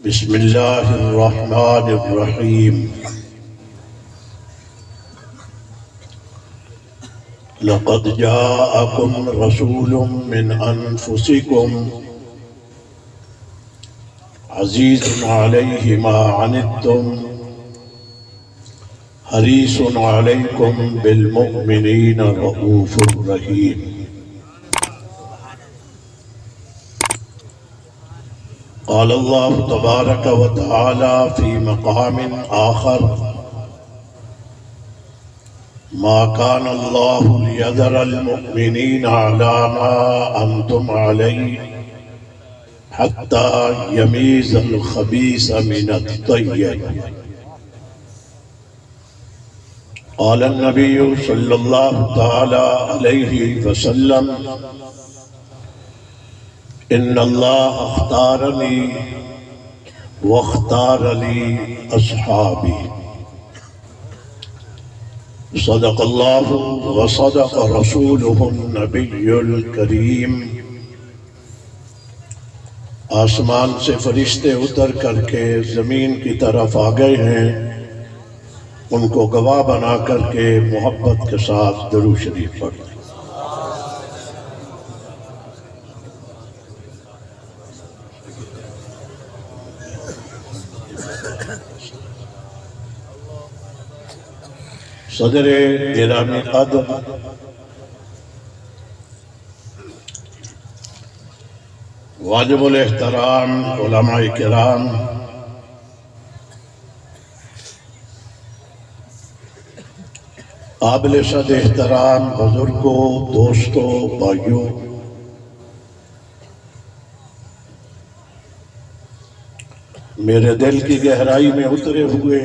بسم اللہ الرحمن الرحیم لقد جاءکم رسول من انفسکم عزیز علیہ ما عنتم حریص علیکم بالمؤمنین رؤوف رحیم۔ قال اللہ تبارک و تعالی فی مقام آخر ما كان الله ليذر المؤمنين على ما أنتم عليه حتى يميز الخبيث من الطيب۔ قال النبي صلى الله تعالى عليه وسلم إن الله اختارني واختار لي أصحابي۔ صدق اللہ وصدق رسولہ النبی الکریم۔ آسمان سے فرشتے اتر کر کے زمین کی طرف آ گئے ہیں، ان کو گواہ بنا کر کے محبت کے ساتھ درود شریف پڑھیں۔ صدر گرامی قدر واجب الاحترام علماء کرام، قابل صد احترام بزرگوں، دوستوں، بھائیوں، میرے دل کی گہرائی میں اترے ہوئے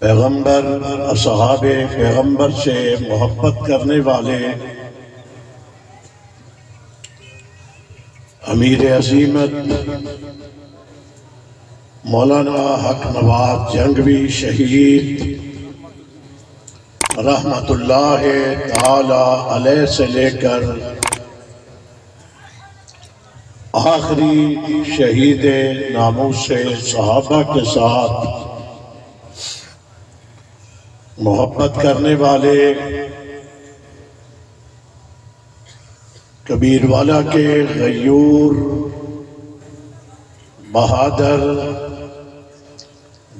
پیغمبر، اصحاب پیغمبر سے محبت کرنے والے امیر عظیمت مولانا حق نواز جنگوی شہید رحمت اللہ تعالی علیہ سے لے کر آخری شہید ناموس صحابہ کے ساتھ محبت کرنے والے کبیر والا کے غیور، بہادر،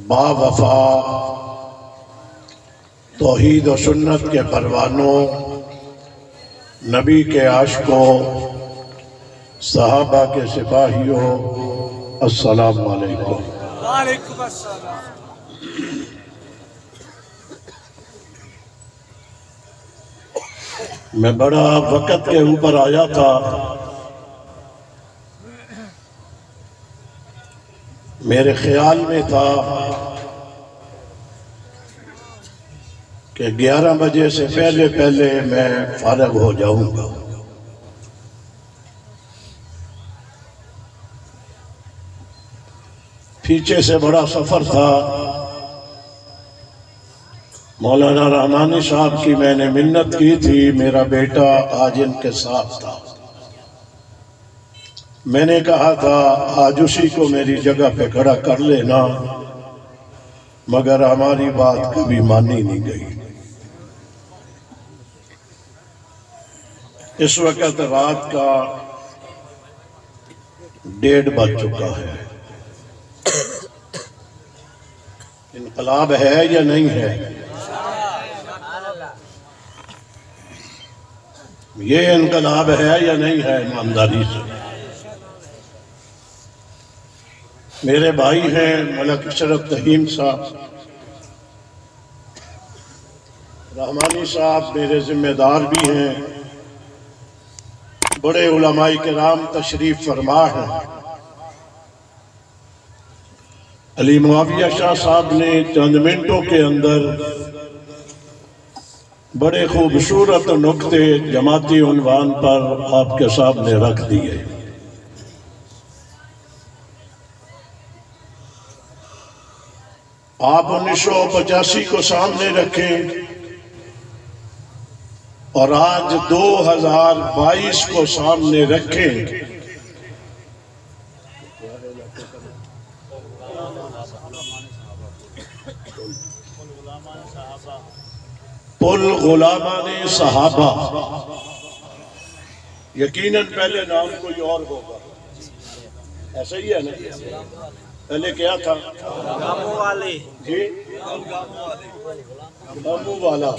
با وفا، توحید و سنت کے پروانوں، نبی کے عاشقوں، صحابہ کے سپاہیوں، السلام علیکم۔ وعلیکم السلام۔ میں بڑا وقت کے اوپر آیا تھا، میرے خیال میں تھا کہ 11 بجے سے پہلے میں فارغ ہو جاؤں گا۔ پیچھے سے بڑا سفر تھا، مولانا رحمانی صاحب کی میں نے منت کی تھی، میرا بیٹا آج ان کے ساتھ تھا، میں نے کہا تھا آج اسی کو میری جگہ پہ کھڑا کر لینا، مگر ہماری بات کبھی مانی نہیں گئی۔ اس وقت رات کا 1:30 بج چکا ہے۔ انقلاب ہے یا نہیں ہے؟ یہ انقلاب ہے یا نہیں ہے؟ ایمانداری سے میرے بھائی ہیں ملک اشرف تہیم صاحب، رحمانی صاحب میرے ذمہ دار بھی ہیں، بڑے علماء کرام تشریف فرما ہیں۔ علی معاویہ شاہ صاحب نے چند منٹوں کے اندر بڑے خوبصورت نکتے جماعتی عنوان پر آپ کے سامنے رکھ دیے۔ آپ 1985 کو سامنے رکھیں اور آج 2022 کو سامنے رکھیں پل غلامان صحابہ، یقیناً پہلے نام کوئی اور ہوگا، ایسا ہی ہے نا؟ پہلے کیا تھا؟ گاموں والے جی گاموں والا،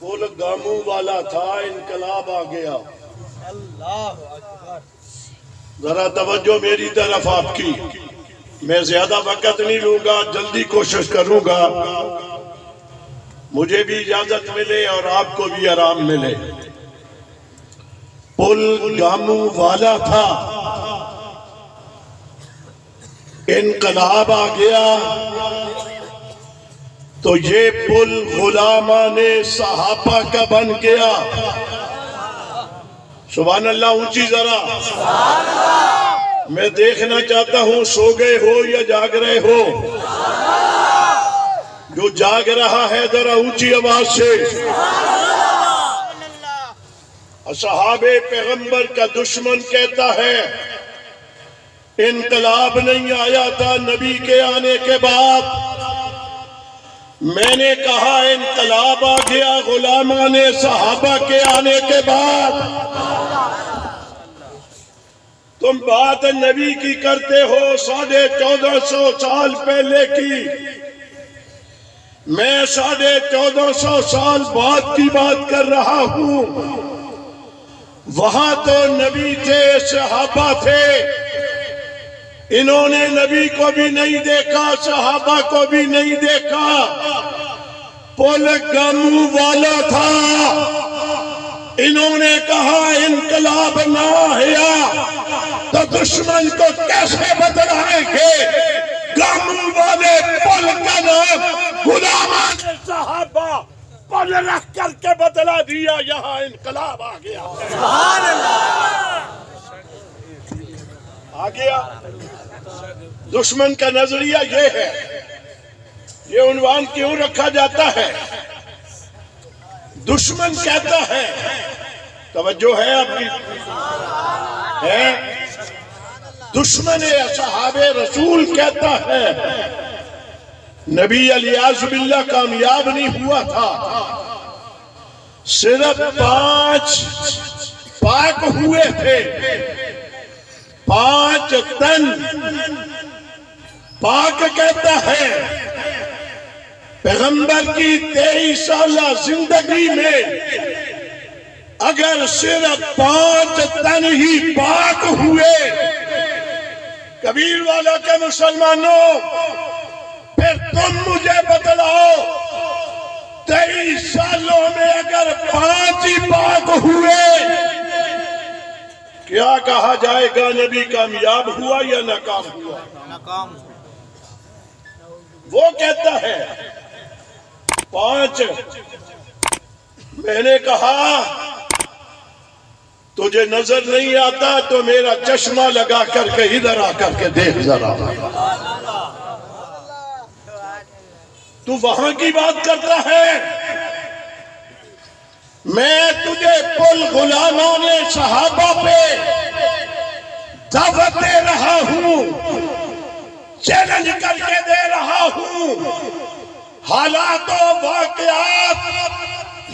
پل گاموں والا تھا، انقلاب آ گیا۔ اللہ اکبر۔ ذرا توجہ میری طرف آپ کی، میں زیادہ وقت نہیں لوں گا، جلدی کوشش کروں گا، مجھے بھی اجازت ملے اور آپ کو بھی آرام ملے۔ پل گاموں والا تھا، انقلاب آ گیا تو یہ پل غلامان صحابہ کا بن گیا۔ سبحان اللہ، اونچی ذرا، میں دیکھنا چاہتا ہوں سو گئے ہو یا جاگ رہے ہو۔ جو جاگ رہا ہے ذرا اونچی آواز سے۔ اصحاب پیغمبر کا دشمن کہتا ہے انقلاب نہیں آیا تھا نبی کے آنے کے بعد، میں نے کہا انقلاب آ گیا غلامان صحابہ کے آنے کے بعد۔ تم بات نبی کی کرتے ہو 1450 سال پہلے کی، میں 1450 سال بعد کی بات کر رہا ہوں۔ وہاں تو نبی تھے، صحابہ تھے، انہوں نے نبی کو بھی نہیں دیکھا، صحابہ کو بھی نہیں دیکھا، پل گاموں والا تھا۔ انہوں نے کہا انقلاب نہ آیا تو دشمن کو کیسے بتلائیں گے؟ گاموں والے پل کا نام غلامان صحابہ پل رکھ کر کے بدلا دیا، یہاں انقلاب آ گیا۔ سبحان اللہ۔ آ گیا۔ دشمن کا نظریہ یہ ہے، یہ عنوان کیوں رکھا جاتا ہے؟ دشمن کہتا ہے، توجہ ہے آپ کی؟ ہے دشمن اصحاب رسول کہتا ہے نبی علیہ باللہ کامیاب نہیں ہوا تھا، صرف 5 پاک ہوئے تھے، 5 تن پاک کہتا ہے۔ پیغمبر کی 23 سالہ زندگی میں اگر صرف 5 تن ہی پاک ہوئے، کبیر والا کے مسلمانوں، پھر تم مجھے بتلاؤ 23 سالوں میں اگر 5 ہی پاک ہوئے، کیا کہا جائے گا نبی کامیاب ہوا یا ناکام ہوا؟ ناکام۔ وہ کہتا ہے 5۔ میں نے کہا تجھے نظر نہیں آتا تو میرا چشمہ لگا کر کے ادھر آ کر کے دیکھ ذرا، تو وہاں کی بات کرتا ہے، میں تجھے پل غلامان صحابہ پہ دعوت دے رہا ہوں، چیلنج کر کے دے رہا ہوں۔ حالات و واقعات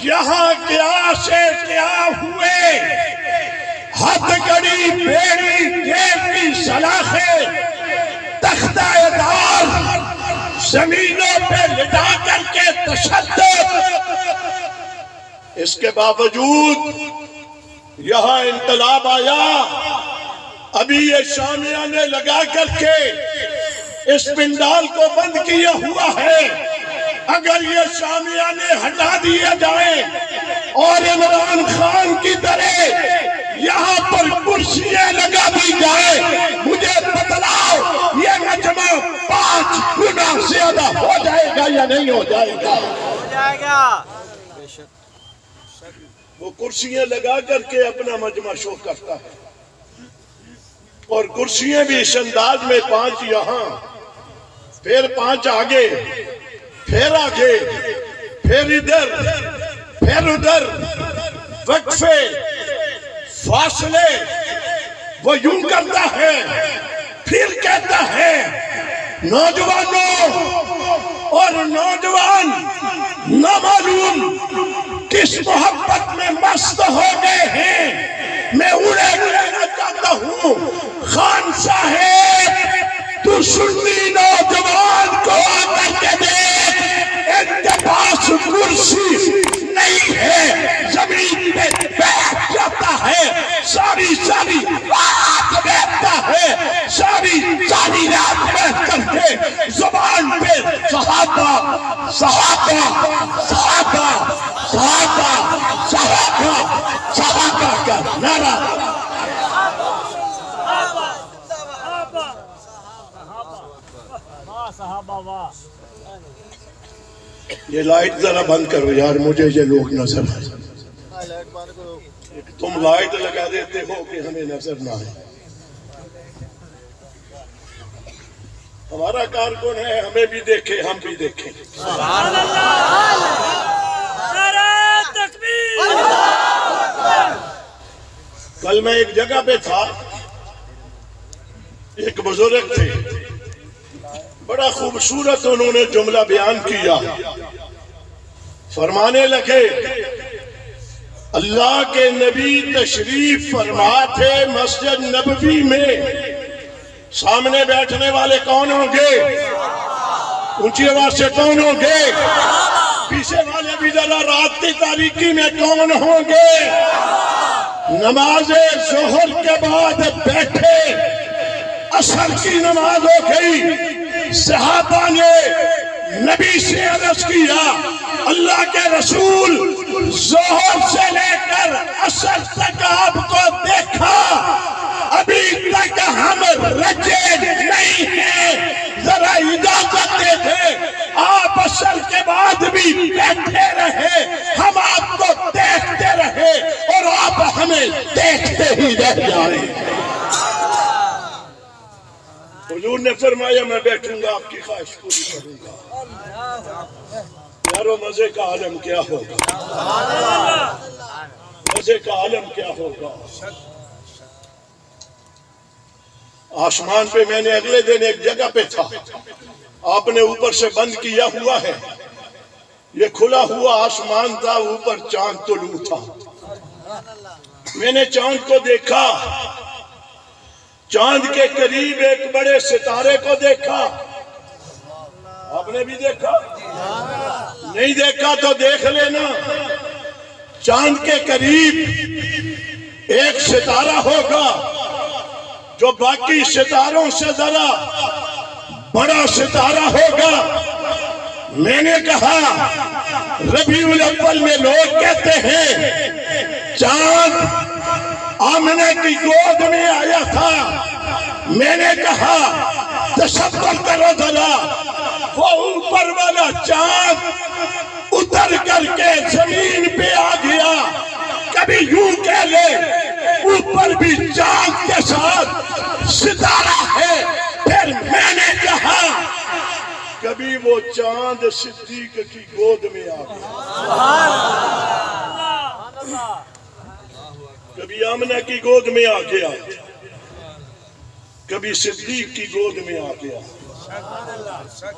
یہاں کیا سے کیا ہوئے، ہتھ گڑی بیڑی گھیر کی سلاخیں، تختہ دار زمینوں پہ لٹا کر کے تشدد، اس کے باوجود یہاں انقلاب آیا۔ ابھی یہ شامیانے لگا کر کے اس پنڈال کو بند کیا ہوا ہے، اگر یہ شامیانے ہٹا دیے جائیں اور عمران خان کی طرح یہاں پر کرسیاں لگا دی جائیں، مجھے بتلاؤ یہ مجمع 5 گنا زیادہ ہو جائے گا یا نہیں ہو جائے گا؟ ہو جائے گا۔ وہ کرسیاں لگا کر کے اپنا مجمع شو کرتا ہے، اور کرسیاں بھی اس انداز میں 5 یہاں، پھر 5 آگے، پھر آگے، پھر ادھر، پھر ادھر، وقفے، فاصلے، وہ یوں کرتا ہے، پھر کہتا ہے نوجوانوں اور نوجوان نہ معلوم کس محبت میں مست ہو گئے ہیں، میں انہیں کہنا چاہتا ہوں خان صاحب تو سنی نوجوان کو آ کر کے دیکھ، ان کے پاس کرسی نہیں ہے، زمین پہ بیٹھ جاتا ہے، ساری رات بیٹھتا ہے، ساری رات بیٹھ کر کے زبان پہ صحابہ صحابہ صحابہ صحابہ صحابہ صحابہ کا نعرہ۔ یہ لائٹ ذرا بند کرو یار، مجھے یہ لوگ نظر آئے، تم لائٹ لگا دیتے ہو کہ ہمیں نظر نہ آئے۔ ہمارا کارکن ہے، ہمیں بھی دیکھے ہم بھی دیکھیں۔ کل میں ایک جگہ پہ تھا، ایک بزرگ تھے، بڑا خوبصورت انہوں نے جملہ بیان کیا، فرمانے لگے اللہ کے نبی تشریف فرما تھے مسجد نبوی میں، سامنے بیٹھنے والے کون ہوں گے؟ اونچی آواز سے کون ہوں گے؟ پیچھے والے بھی ذرا رات کی تاریکی میں کون ہوں گے؟ نماز ظہر کے بعد بیٹھے، عصر کی نماز ہو گئی، صحابہ نے نبی سے عرض کیا اللہ کے رسول ظہر سے لے کر عصر تک آپ کو دیکھا، ابھی تک ہم رجے نہیں ہیں، ذرا اجازت دے دیں، آپ عصر کے بعد بھی بیٹھے رہے، ہم آپ کو دیکھتے رہے اور آپ ہمیں دیکھتے ہی رہ جائیں۔ حضور نے فرمایا میں بیٹھوں گا، آپ کی خواہش پوری کروں گا۔ یارو مزے کا عالم کیا ہوگا، مزے کا عالم کیا ہوگا۔ آسمان پہ میں نے اگلے دن ایک جگہ پہ تھا، آپ نے اوپر سے بند کیا ہوا ہے، یہ کھلا ہوا آسمان تھا، اوپر چاند طلوع تھا، میں نے چاند کو دیکھا، چاند کے قریب ایک بڑے ستارے کو دیکھا، آپ نے بھی دیکھا؟ نہیں دیکھا تو دیکھ لینا، چاند کے قریب ایک ستارہ ہوگا جو باقی ستاروں سے ذرا بڑا ستارہ ہوگا۔ میں نے کہا ربیع الاول میں لوگ کہتے ہیں چاند آمنہ کی گود میں آیا تھا، میں نے کہا تصور کرو ذرا، وہ اوپر والا چاند اتر کر کے زمین پہ آ گیا، کبھی یوں کہہ لے اوپر بھی چاند کے ساتھ ستارہ ہے، پھر میں نے کہا کبھی وہ چاند صدیق کی گود میں آ گیا، کبھی آمنہ کی گود میں آ گیا، کبھی صدیق کی گود میں آ گیا۔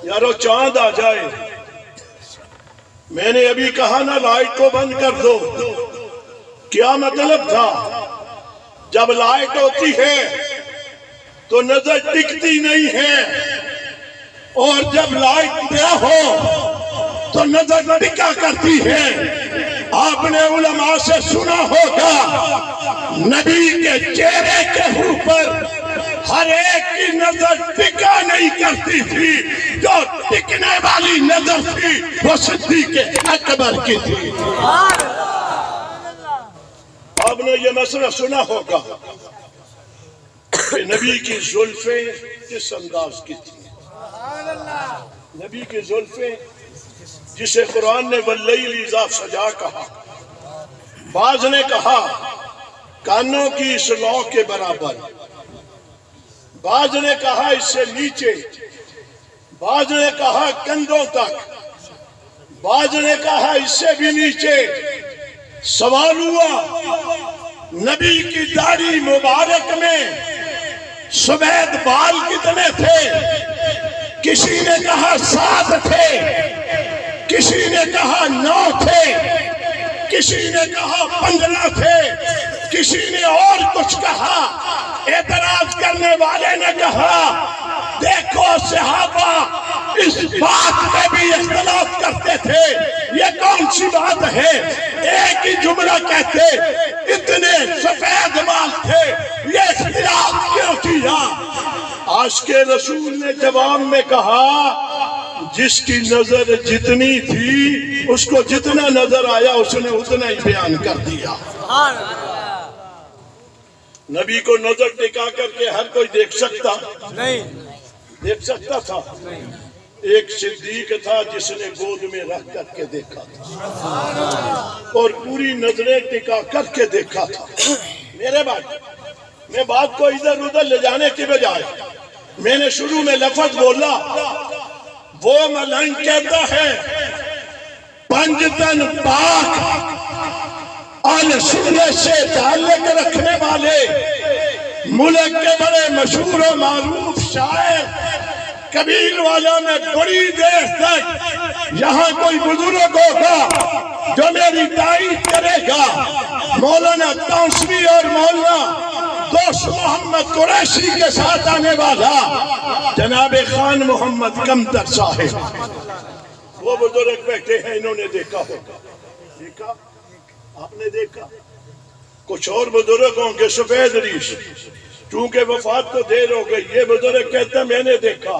یارو چاند آ جائے، میں نے ابھی کہا نا لائٹ کو بند کر دو، کیا مطلب تھا؟ جب لائٹ ہوتی ہے تو نظر ٹکتی نہیں ہے، اور جب لائٹ نہ ہو تو نظر ٹکا کرتی ہے۔ آپ نے علماء سے سنا ہوگا نبی کے چہرے کے اوپر ہر ایک کی نظر ٹکا نہیں کرتی تھی، جو ٹکنے والی نظر تھی وہ صدیق اکبر کی تھی۔ آپ نے یہ مسئلہ سنا ہوگا کہ نبی کی زلفیں کس انداز کی تھی، نبی کی زلفیں جسے قرآن نے واللیل اذا سجا کہا، بعض نے کہا کانوں کی اس لو کے برابر، بعض نے کہا اس سے نیچے، بعض نے کہا کندھوں تک، بعض نے کہا اس سے بھی نیچے۔ سوال ہوا نبی کی داڑھی مبارک میں سفید بال کتنے تھے؟ کسی نے کہا 7 تھے، کسی نے کہا 9 تھے، کسی نے کہا 15 تھے، کسی نے اور کچھ کہا۔ اعتراض کرنے والے نے کہا دیکھو صحابہ اس بات میں بھی اختلاف کرتے تھے، یہ کون سی بات ہے؟ ایک ہی جملہ کہتے، اتنے سفید بال تھے، یہ اختلاف کیوں کیا؟ عاشق رسول نے جواب میں کہا جس کی نظر جتنی تھی اس کو جتنا نظر آیا اس نے اتنا ہی بیان کر دیا۔ نبی کو نظر ٹکا کر کے ہر کوئی دیکھ سکتا نہیں، دیکھ سکتا تھا؟ ایک صدیق تھا جس نے گود میں رکھ کر کے دیکھا تھا اور پوری نظریں ٹکا کر کے دیکھا تھا۔ میرے بھائی، میں بات کو ادھر ادھر لے جانے کی بجائے میں نے شروع میں لفظ بولا، وہ ملنگ کہتا ہے 5 تن پاک اہل سنت سے تعلق رکھنے والے ملک کے بڑے مشہور و معروف شاعر کبیر والا میں بڑی دیر تک یہاں کوئی بزرگ ہوگا جو میری تائید کرے گا، مولانا تونسوی اور مولانا دوست محمد قریشی کے ساتھ آنے والا جناب خان محمد کمتر صاحب، وہ بزرگ بیٹھے ہیں، انہوں نے دیکھا ہوگا۔ دیکھا؟ آپ نے دیکھا؟ کچھ اور بزرگ ہوں گے سفید ریش، چونکہ وفات کو دیر ہو گئی، یہ بزرگ کہتا میں نے دیکھا۔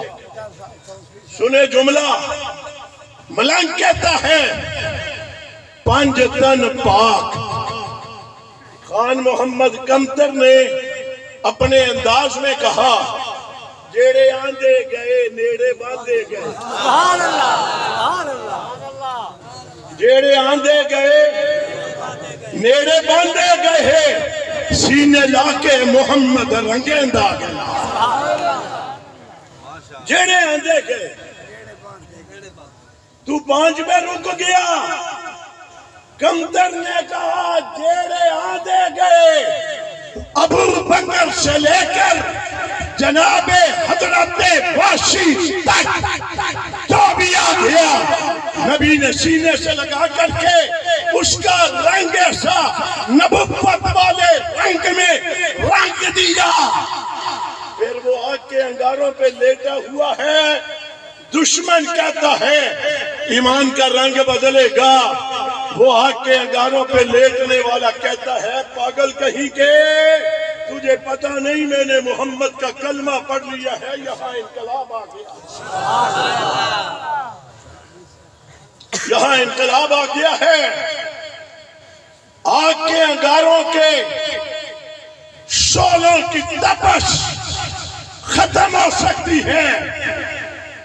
سنے جملہ، ملنگ کہتا ہے 5 تن پاک۔ خان محمد کمتر نے اپنے انداز میں کہا جیڑے آندے گئے نیڑے باندھے گئے، سبحان اللہ، سبحان اللہ، جیڑے آندے گئے نیڑے باندھے گئے، سینے لا کے محمد رنگیں دا گیا۔ جیڑے آندے گئے، تو 5 میں رک گیا۔ کمتر نے کہا جیڑے آندے گئے، ابو بکر سے لے کر جناب حضرت واشی تک جو بھی آ گیا، نبی نے سینے سے لگا کر کے اس کا رنگ ایسا نبوت والے رنگ میں رنگ دیا۔ پھر وہ آگ کے انگاروں پہ لیٹا ہوا ہے، دشمن کہتا ہے ایمان کا رنگ بدلے گا، وہ آگ کے انگاروں پہ لیٹنے والا کہتا ہے پاگل کہیں کے، تجھے پتہ نہیں میں نے محمد کا کلمہ پڑھ لیا ہے۔ یہاں انقلاب آ گیا، یہاں انقلاب آ گیا ہے۔ آگ کے انگاروں کے شعلوں کی تپش ختم ہو سکتی ہے،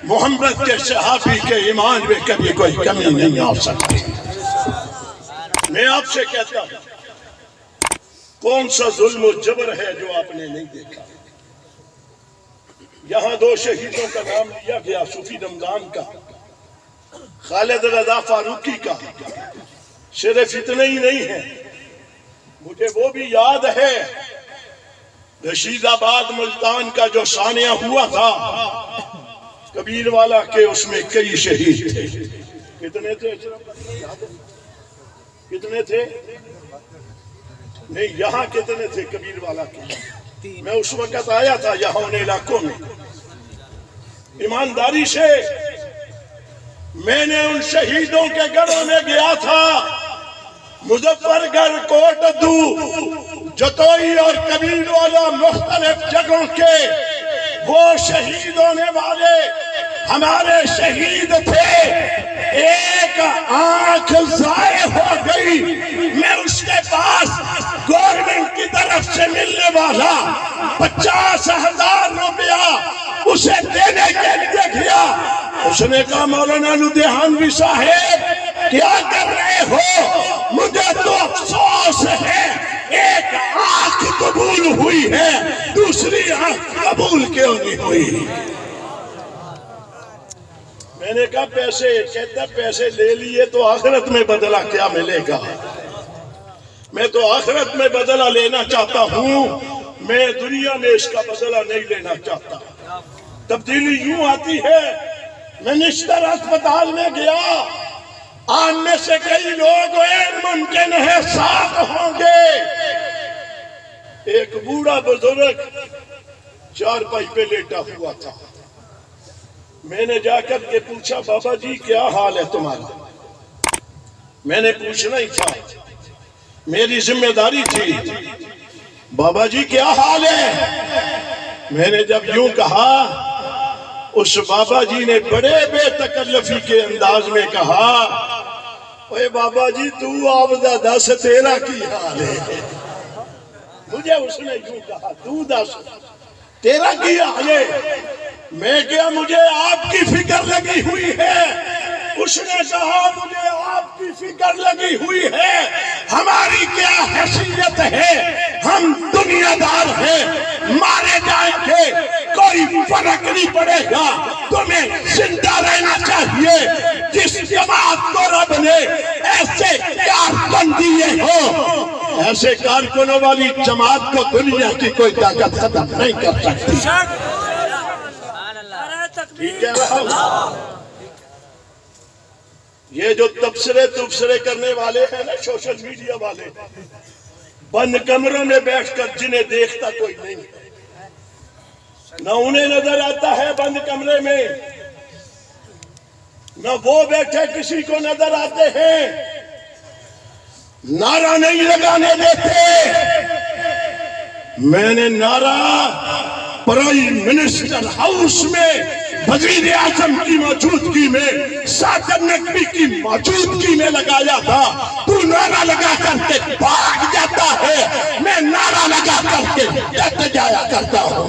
محمد کے صحابی کے ایمان میں کبھی کوئی کمی نہیں آ سکتی۔ میں آپ سے کہتا ہوں کون سا ظلم و جبر ہے جو آپ نے نہیں دیکھا؟ یہاں 2 شہیدوں کا نام لیا گیا، صوفی رمضان کا، خالد رضا فاروقی کا۔ صرف اتنے ہی نہیں ہے، مجھے وہ بھی یاد ہے رشید آباد ملتان کا جو سانحہ ہوا تھا کبیر والا کے، اس میں کئی شہید تھے۔ کتنے تھے؟ کتنے تھے؟ نہیں، یہاں کتنے تھے کبیر والا کے؟ میں اس وقت آیا تھا یہاں ان علاقوں میں، ایمانداری سے میں نے ان شہیدوں کے گھروں میں گیا تھا، مظفر گڑھ، کوٹ ادو، جتوئی اور کبیر والا مختلف جگہوں کے وہ شہید ہونے والے ہمارے شہید تھے۔ ایک آنکھ ضائع ہو گئی، میں اس کے پاس گورنمنٹ کی طرف سے ملنے والا 50,000 روپیہ اسے دینے کے لیے گیا۔ اس نے کہا مولانا لدھیانوی صاحب کیا کر رہے ہو؟ مجھے تو افسوس ہے ایک آنکھ قبول ہوئی ہے، دوسری آنکھ قبول کیوں نہیں ہوئی؟ میں نے کہا پیسے، کہتا پیسے لے لیے تو آخرت میں بدلہ کیا ملے گا؟ میں تو آخرت میں بدلہ لینا چاہتا ہوں، میں دنیا میں اس کا بدلہ نہیں لینا چاہتا۔ تبدیلی یوں آتی ہے، منسٹر اسپتال میں گیا، آن میں سے کئی لوگ ممکن ہے ساتھ ہوں گے، ایک بوڑھا بزرگ چارپائی پہ لیٹا ہوا تھا۔ میں نے جا کر کے پوچھا بابا جی کیا حال ہے تمہارا؟ میں نے پوچھنا ہی تھا، میری ذمہ داری تھی، بابا جی کیا حال ہے؟ میں نے جب یوں کہا، اس بابا جی نے بڑے بے تکلفی کے انداز میں کہا، اے بابا جی تو آوزہ دس تیرا کی حال ہے۔ مجھے اس نے یوں کہا تو دس تیرا کی حال ہے؟ میں کیا مجھے آپ کی فکر لگی ہوئی ہے؟ اس نے کہا مجھے آپ کی فکر لگی ہوئی ہے، ہماری کیا حیثیت ہے، ہم دنیا دار ہیں، مارے جائیں گے کوئی فرق نہیں پڑے گا، تمہیں زندہ رہنا چاہیے۔ جس جماعت کو رب نے ایسے کارکن دیے ہو، ایسے کارکنوں والی جماعت کو دنیا کی کوئی طاقت ختم نہیں کر سکتی۔ ٹھیک کہہ رہا ہوں؟ یہ جو تبصرے کرنے والے ہیں نا، سوشل میڈیا والے، بند کمروں میں بیٹھ کر جنہیں دیکھتا کوئی نہیں، نہ انہیں نظر آتا ہے بند کمرے میں، نہ وہ بیٹھے کسی کو نظر آتے ہیں، نعرہ نہیں لگانے دیتے۔ میں نے نعرہ پرائم منسٹر ہاؤس میں وزیر اعظم کی موجودگی میں، ساجد نقوی کی موجودگی میں لگایا تھا۔ تو نعرہ لگا کر کے بھاگ جاتا ہے، میں نعرہ لگا کر کے ڈٹ جایا کرتا ہوں۔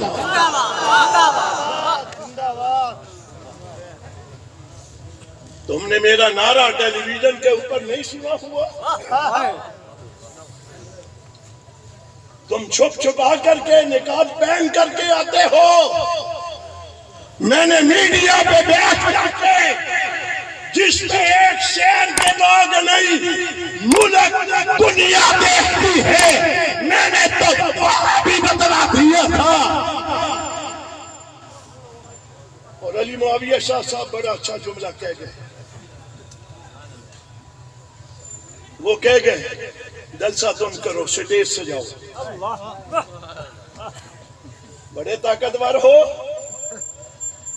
تم نے میرا نعرہ ٹیلی ویژن کے اوپر نہیں سنا ہوا؟ تم چھپ چھپا کر کے نقاب پہن کر کے آتے ہو، میں نے میڈیا پہ بیٹھ کر کے، جس میں ایک شہر کے لوگ نہیں ملک دنیا دیکھتی ہے، میں نے تو وہاں بھی بتلا دیا تھا۔ اور علی معاویہ شاہ صاحب بڑا اچھا جملہ کہہ گئے، وہ کہہ گئے جلسہ تم کرو، سٹیج سے جاؤ، بڑے طاقتور ہو،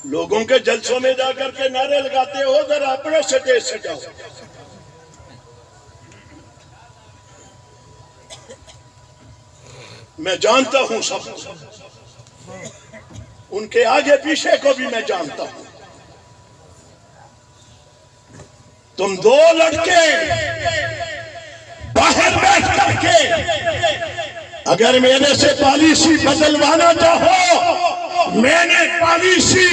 لوگوں کے جلسوں میں جا کر کے نعرے لگاتے ہو، ذرا اپنے سٹیج سے جاؤ۔ میں جانتا ہوں سب کو، ان کے آگے پیچھے کو بھی میں جانتا ہوں۔ تم دو لڑکے باہر بیٹھ کر کے اگر میرے سے پالیسی بدلوانا چاہو، میں نے پالیسی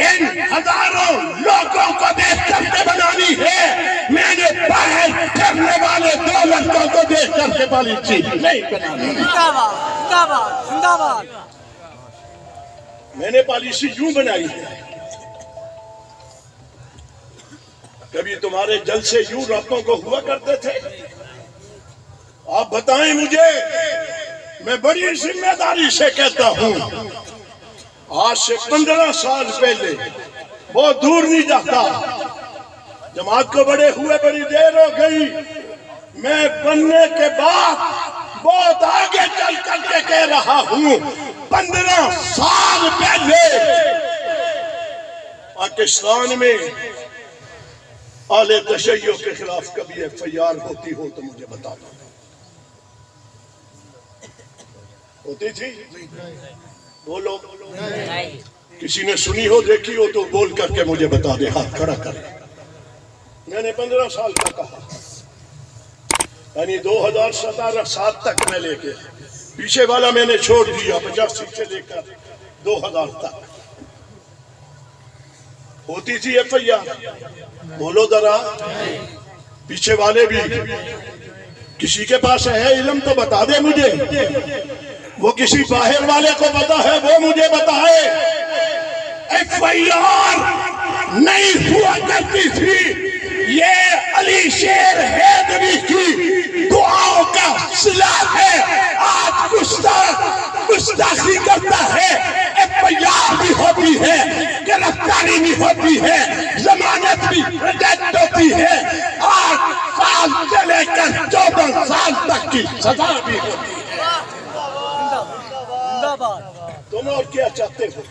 ان ہزاروں لوگوں کو دیکھ کر کے بنانی ہے، میں نے باہر کرنے والے دو لڑکوں کو دیکھ کر کے پالیسی نہیں بنانی۔ میں نے پالیسی یوں بنائی ہے، کبھی تمہارے جلسے یوں راتوں کو ہوا کرتے تھے؟ آپ بتائیں مجھے، میں بڑی ذمہ داری سے کہتا ہوں، آج سے 15 سال پہلے، بہت دور نہیں جاتا، جماعت کو بڑے ہوئے بڑی دیر ہو گئی، میں بننے کے بعد بہت آگے چل کر کے کہہ رہا ہوں، 15 سال پہلے پاکستان میں اہل تشیع کے خلاف کبھی ایف آئی آر ہوتی ہو تو مجھے بتا دو۔ ہوتی تھی؟ بولو، کسی نے سنی ہو دیکھی ہو تو بول کر کے مجھے بتا دے، ہاتھ کھڑا کر۔ میں نے 15 سال کا کہا، یعنی 2017 تک میں لے کے، پیچھے والا میں نے چھوڑ دیا، 85 سے لے کر 2000 تک ہوتی تھی ایف آئی آر۔ بولو ذرا، پیچھے والے بھی، کسی کے پاس ہے علم تو بتا دے مجھے، وہ کسی باہر والے کو پتا ہے وہ مجھے بتائے۔ ایف آئی آر نہیں ہوا کرتی تھی، یہ علی شیر حیدری کی دعاؤں کا صلہ ہے۔ آج گستاخی کرتا ہے، ایف آئی آر بھی ہوتی ہے, گرفتاری بھی ہوتی ہے, ضمانت بھی ریجیکٹ ہوتی ہے, 8 سال سے لے کر 14 سال تک کی سزا بھی ہوتی ہے. تم اور کیا چاہتے ہو؟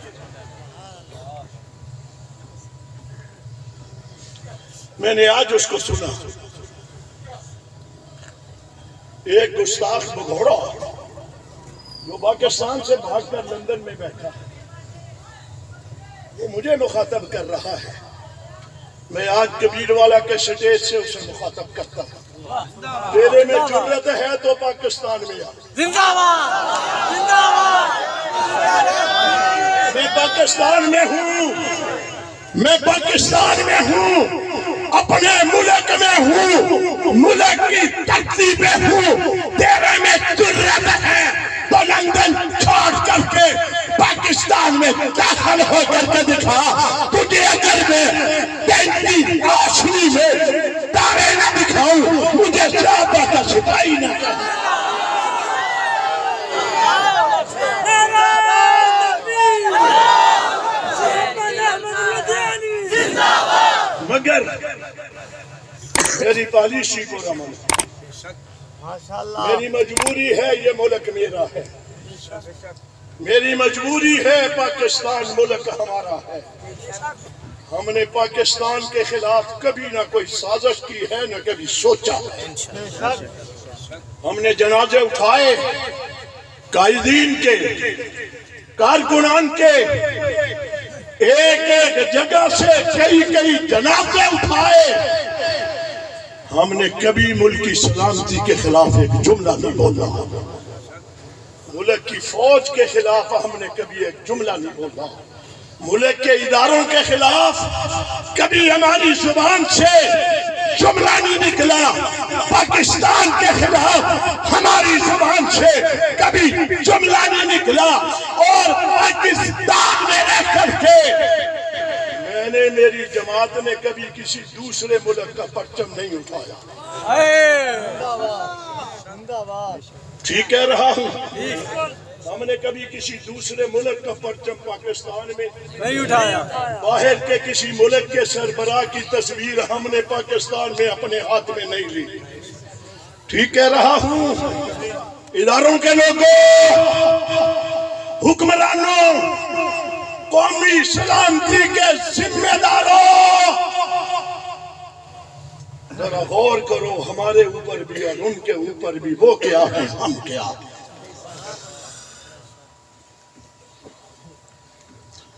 میں نے آج اس کو سنا, ایک گستاخ بگوڑا جو پاکستان سے بھاگ کر لندن میں بیٹھا ہے, وہ مجھے مخاطب کر رہا ہے. میں آج کبیر والا کے سٹیج سے اسے مخاطب کرتا ہوں, تیرے میں جرأت ہے تو پاکستان میں آ. زندہ باد, زندہ باد. میں پاکستان میں ہوں, میں پاکستان میں ہوں, اپنے ملک میں ہوں, ملک کی دھرتی پہ ہوں. تیرے میں جرأت ہے تو لندن چھوڑ کر کے پاکستان میں داخل ہو کر کے دکھا. تجھے اگر میں دینی روشنی میں تارے نہ دکھاؤں, مجھے صحابہ کا سپاہی نہ کرنا. مگر میری پالیسی کو رمن, میری مجبوری ہے, یہ ملک میرا ہے, میری مجبوری ہے, پاکستان ملک ہمارا ہے. ہم نے پاکستان کے خلاف کبھی نہ کوئی سازش کی ہے, نہ کبھی سوچا. ہم نے جنازے اٹھائے قائدین کے, کارکنان کے, ایک ایک جگہ سے کئی کئی جنازے اٹھائے. ہم نے کبھی ملکی سلامتی کے خلاف ایک جملہ نہیں بولا, ملک کی فوج کے خلاف ہم نے کبھی ایک جملہ نہیں بولا, ملک کے اداروں کے خلاف کبھی ہماری زبان سے جملہ نہیں نکلا. پاکستان کے خلاف ہماری زبان سے کبھی جملہ نہیں نکلا. اور پاکستان میں رہ کر کے میں نے, میری جماعت نے کبھی کسی دوسرے ملک کا پرچم نہیں اٹھایا. ٹھیک کہہ رہا ہوں, ہم نے کبھی کسی دوسرے ملک کا پرچم پاکستان میں نہیں اٹھایا. باہر کے کسی ملک کے سربراہ کی تصویر ہم نے پاکستان میں اپنے ہاتھ میں نہیں لی. ٹھیک کہہ رہا ہوں. اداروں کے لوگوں, حکمرانوں, قومی سلامتی کے ذمہ داروں, ذرا غور کرو, ہمارے اوپر بھی اور ان کے اوپر بھی وہ کیا ہے, ہم کیا ہیں.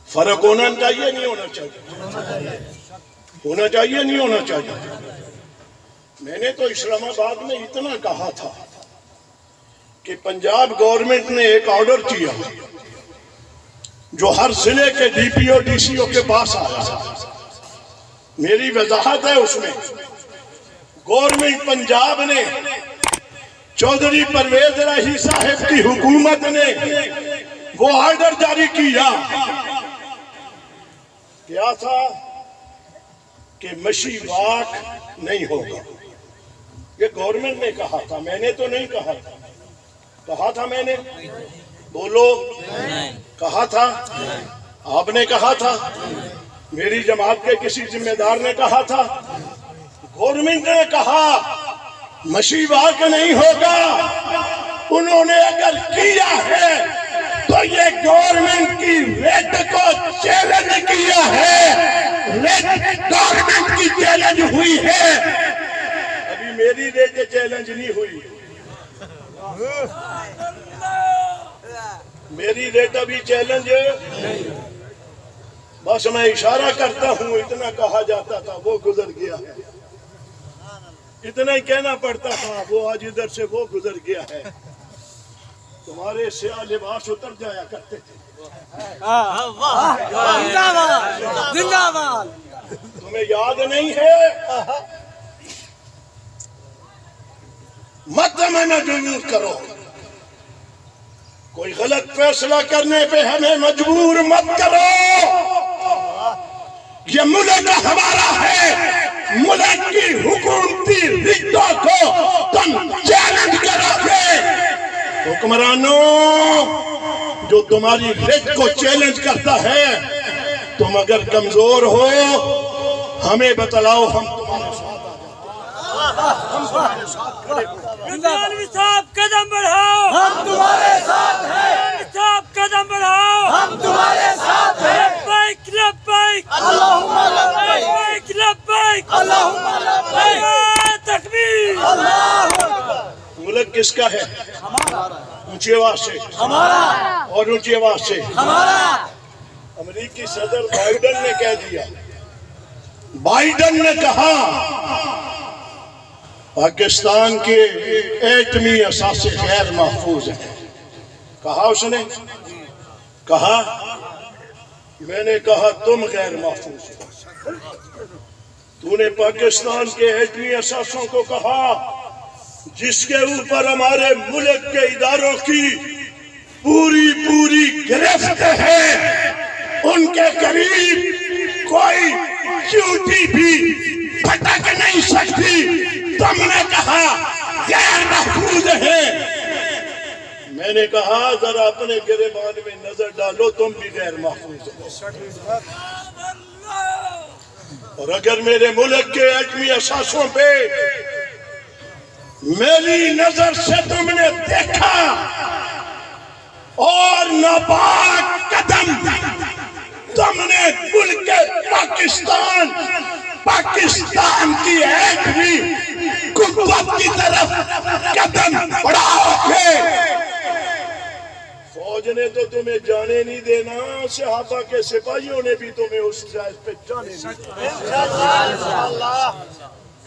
فرق ہونا چاہیے, نہیں ہونا چاہیے, ہونا چاہیے, نہیں ہونا چاہیے. میں نے تو اسلام آباد میں اتنا کہا تھا کہ پنجاب گورنمنٹ نے ایک آرڈر کیا جو ہر ضلع کے D P O D C او کے پاس آیا. میری وضاحت ہے اس میں. گورنمنٹ پنجاب نے, چودھری پرویز الہی صاحب کی حکومت نے وہ آرڈر جاری کیا. کیا تھا کہ مشی واک نہیں ہوگا. یہ گورنمنٹ نے کہا تھا, میں نے تو نہیں کہا تھا. کہا تھا میں نے, بولو, کہا تھا, آپ نے کہا تھا, میری جماعت کے کسی ذمہ دار نے کہا تھا. گورنمنٹ نے کہا مشی واک نہیں ہوگا. انہوں نے اگر کیا ہے تو یہ گورنمنٹ کی ریٹ کو چیلنج کیا ہے, گورنمنٹ کی چیلنج ہوئی ہے. ابھی میری ریٹ چیلنج نہیں ہوئی, میری ریٹ ابھی چیلنج نہیں. بس میں اشارہ کرتا ہوں, اتنا کہا جاتا تھا وہ گزر گیا ہے, اتنا ہی کہنا پڑتا تھا وہ آج ادھر سے وہ گزر گیا ہے. تمہارے سیاہ لباس اتر جایا کرتے تھے. زندہ باد, زندہ باد. تمہیں یاد نہیں ہے؟ مت ہمیں مجبور کرو, کوئی غلط فیصلہ کرنے پہ ہمیں مجبور مت کرو. یہ ملک ہمارا ہے, ملک کی حکومتی ریٹوں کو تم چیلنج کرو گے. حکمرانوں, جو تمہاری ریٹ کو چیلنج کرتا ہے تم اگر کمزور ہو ہمیں بتلاؤ، ہم تمہارے ساتھ گنجانوی صاحب قدم بڑھاؤ، ہم تمہارے ساتھ ہیں۔ صاحب قدم بڑھاؤ، ہم تمہارے ساتھ ہیں۔ لبیک لبیک اللہم لبیک، لبیک لبیک اللہم لبیک، تکبیر اللہ اکبر۔ ملک کس کا ہے؟ اونچی آواز سے، ہمارا اور اونچی آواز سے۔ ہمارا امریکی صدر بائیڈن نے کہہ دیا، بائیڈن نے کہا پاکستان کے ایٹمی اثاثے غیر محفوظ ہیں۔ کہا اس نے، کہا میں نے کہا تم غیر محفوظ ہو۔ تو نے پاکستان کے ایٹمی اثاثوں کو کہا جس کے اوپر ہمارے ملک کے اداروں کی پوری گرفت ہے، ان کے قریب کوئی چیوٹی بھی پھٹک نہیں سکتی، تم نے کہا غیر محفوظ ہے۔ میں نے کہا ذرا اپنے گریبان میں نظر ڈالو، تم بھی غیر محفوظ ہو۔ اور اگر میرے ملک کے ایٹمی اثاثوں پہ میری نظر سے تم نے دیکھا اور ناپاک قدم تم نے ملک پاکستان کی ایٹمی قوت کی طرف قدم بڑھاؤ گے، فوج نے تو تمہیں جانے نہیں دینا، صحابہ کے سپاہیوں نے بھی تمہیں اس جائز پہ جانے نہیں دینا۔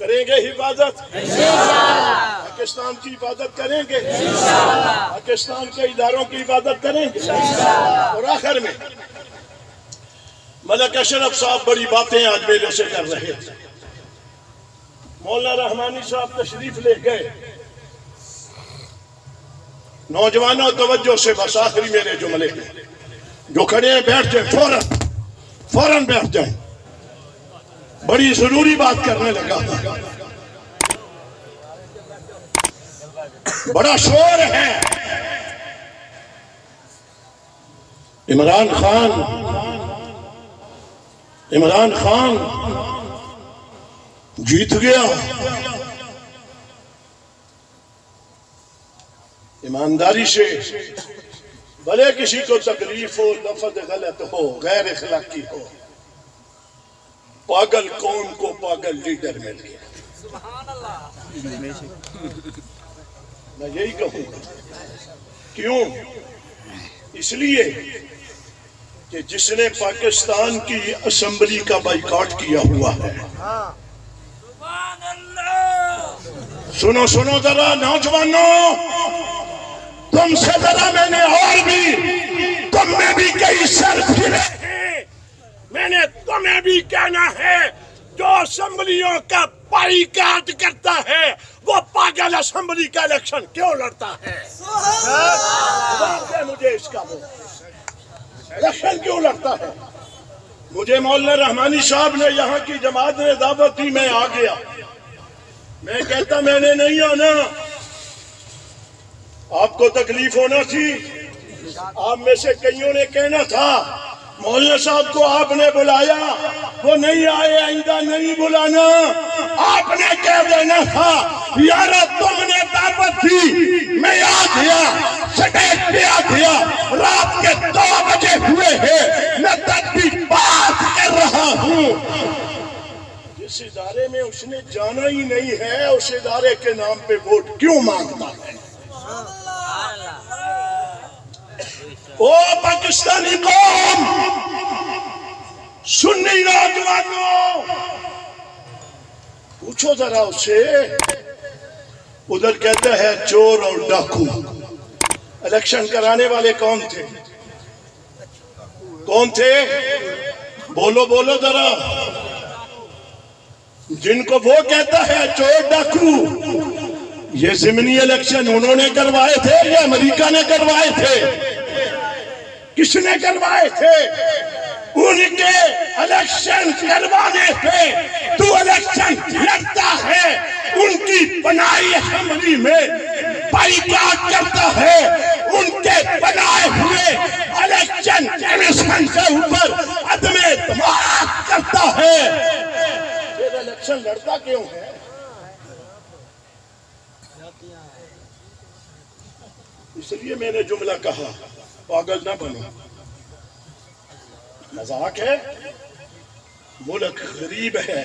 کریں گے حفاظت، پاکستان کی حفاظت کریں گے، پاکستان کے اداروں کی حفاظت کریں گے۔ اور آخر میں ملک اشرف صاحب بڑی باتیں آج میرے سے کر رہے تھے، مولانا رحمانی صاحب تشریف لے گئے۔ نوجوانوں توجہ سے، بس آخری میرے جملے جو کھڑے ہیں بیٹھ جائیں، فوراً بیٹھ جائیں، بڑی ضروری بات کرنے لگا۔ بڑا شور ہے، عمران خان جیت گیا۔ ایمانداری سے، بھلے کسی کو تکلیف ہو، لفظ غلط ہو، غیر اخلاقی ہو، پاگل قوم کو پاگل لیڈر مل گیا۔ میں یہی کہوں گا، کیوں؟ اس لیے کہ جس نے پاکستان کی اسمبلی کا بائیکاٹ کیا ہوا ہے، سنو ذرا نوجوانوں، تم سے ذرا میں نے اور بھی، تم میں بھی کئی سر پھرے ہیں، میں نے تمہیں بھی کہنا ہے، جو اسمبلیوں کا بائیکاٹ کرتا ہے وہ پاگل اسمبلی کا الیکشن کیوں لڑتا ہے؟ مجھے اس کا الیکشن کیوں لڑتا ہے؟ مجھے مولانا رحمانی صاحب نے یہاں کی جماعت نے دعوت دی، میں آ گیا۔ میں کہتا میں نے نہیں آنا، آپ کو تکلیف ہونا تھی، آپ میں سے کئیوں نے کہنا تھا مولانا صاحب کو آپ نے بلایا، وہ نہیں آئے، آئندہ نہیں بلانا، آپ نے کہہ دینا تھا یارا تم نے دعوت دی، میں آ گیا، سٹیج پہ آ گیا، رات کے 2 بجے ہوئے ہیں، میں تک بھی بات کر رہا ہوں۔ جس ادارے میں اس نے جانا ہی نہیں ہے، اس ادارے کے نام پہ ووٹ کیوں مانگتا ہے؟ او پاکستانی قوم، سنی نوجوانوں، پوچھو ذرا اس سے، ادھر کہتا ہے چور اور ڈاکو، الیکشن کرانے والے کون تھے؟ کون تھے؟ بولو ذرا، جن کو وہ کہتا ہے چور ڈاکو، یہ ضمنی الیکشن انہوں نے کروائے تھے یا امریکہ نے کروائے تھے؟ کس نے کروائے تھے؟ ان کے الیکشن کروانے پہ تو الیکشن لڑتا ہے، ان کی بنائی اسمبلی میں بائیکاٹ کرتا ہے، ان کے بنائے ہوئے الیکشن الیکشن کمیشن کے اوپر عدم اعتماد کرتا ہے، پھر الیکشن لڑتا کیوں ہے؟ اس لیے میں نے جملہ کہا پاگل نہ بنو، مذاق ہے، ملک غریب ہے،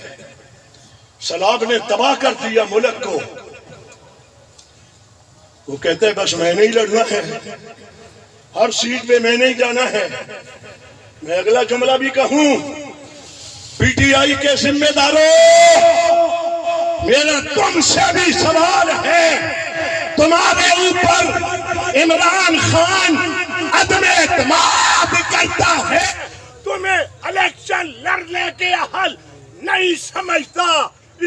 سیلاب نے تباہ کر دیا ملک کو، وہ کہتے ہیں بس میں نہیں لڑنا ہے، ہر سیٹ پہ میں نہیں جانا ہے۔ میں اگلا جملہ بھی کہوں، پی ٹی آئی کے ذمہ داروں، میرا تم سے بھی سوال ہے، تمہارے اوپر عمران خان عدم اعتماد کرتا ہے، تمہیں الیکشن لڑنے کے حل نہیں سمجھتا،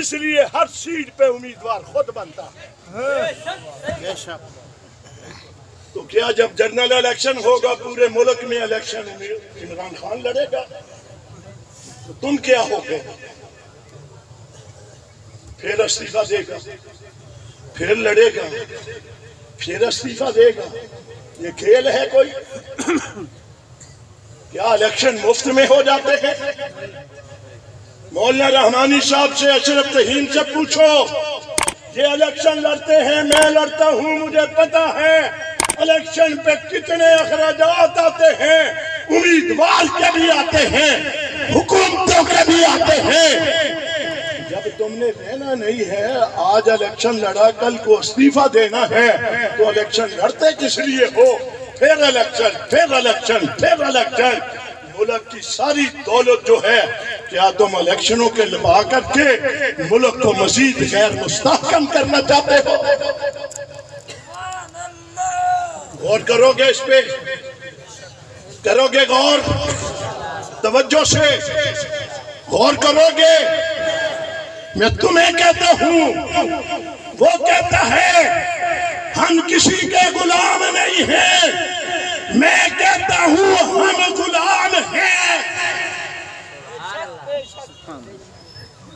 اس لیے ہر سیٹ پہ امیدوار خود بنتا ہے۔ تو کیا جب جنرل الیکشن ہوگا پورے ملک میں الیکشن عمران خان لڑے گا تو تم کیا ہوگے؟ پھر استعفیٰ دے گا، پھر لڑے گا، پھر استعفیٰ دے گا، یہ کھیل ہے کوئی؟ کیا الیکشن مفت میں ہو جاتے ہیں؟ مولانا رحمانی صاحب سے، اشرف تہین سے پوچھو، یہ الیکشن لڑتے ہیں، میں لڑتا ہوں، مجھے پتا ہے الیکشن پہ کتنے اخراجات آتے ہیں، امیدوار کے بھی آتے ہیں، حکومتوں کے بھی آتے ہیں۔ جب تم نے رہنا نہیں ہے، آج الیکشن لڑا، کل کو استعفیٰ دینا ہے، تو الیکشن لڑتے کس لیے ہو؟ پھر الیکشن، پھر الیکشن، پھر الیکشن، ملک کی ساری دولت جو ہے، کیا تم الیکشنوں کے لبا کر کے ملک کو مزید غیر مستحکم کرنا چاہتے ہو؟ غور کرو گے اس پہ؟ کرو گے غور؟ توجہ سے غور کرو گے؟ میں تمہیں کہتا ہوں، وہ کہتا ہے ہم کسی کے غلام نہیں ہیں، میں کہتا ہوں ہم غلام ہیں،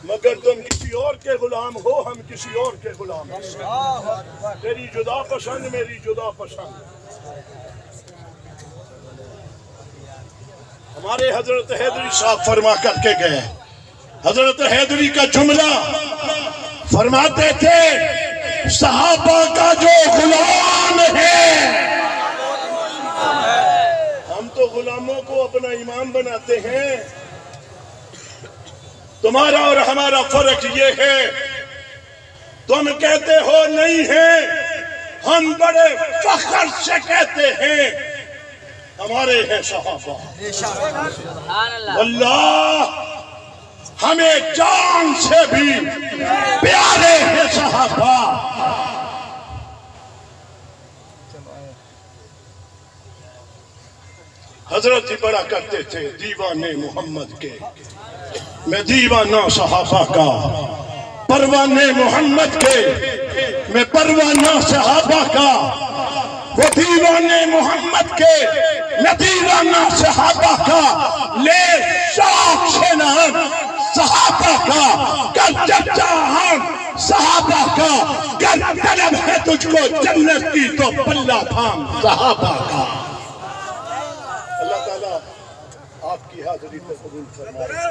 مگر تم کسی اور کے غلام ہو، ہم کسی اور کے غلام ہیں۔ تیری جدا پسند، میری جدا پسند۔ ہمارے حضرت حیدری صاحب فرما کر کے گئے، حضرت حیدری کا جملہ فرماتے تھے، صحابہ کا جو غلام ہے، ہم تو غلاموں کو اپنا امام بناتے ہیں، تمہارا اور ہمارا فرق یہ ہے، تم کہتے ہو نہیں ہے، ہم بڑے فخر سے کہتے ہیں ہمارے ہیں صحابہ، واللہ ہمیں جان سے بھی پیارے ہیں صحابہ۔ حضرت ہی بڑا کرتے تھے دیوانے محمد کے، میں دیوانہ صحابہ کا، پروانے محمد کے، میں پروانہ صحابہ کا، وہ دیوانے محمد کے، میں دیوانہ صحابہ کا، لے شوق سے نام صحابہ کا، کر چرچا ہم صحابہ کا، کر طلب ہے تجھ کو جنت کی تو پلہ تھام صحابہ کا۔ اللہ تعالیٰ آپ کی حاضری کو قبول فرمائے۔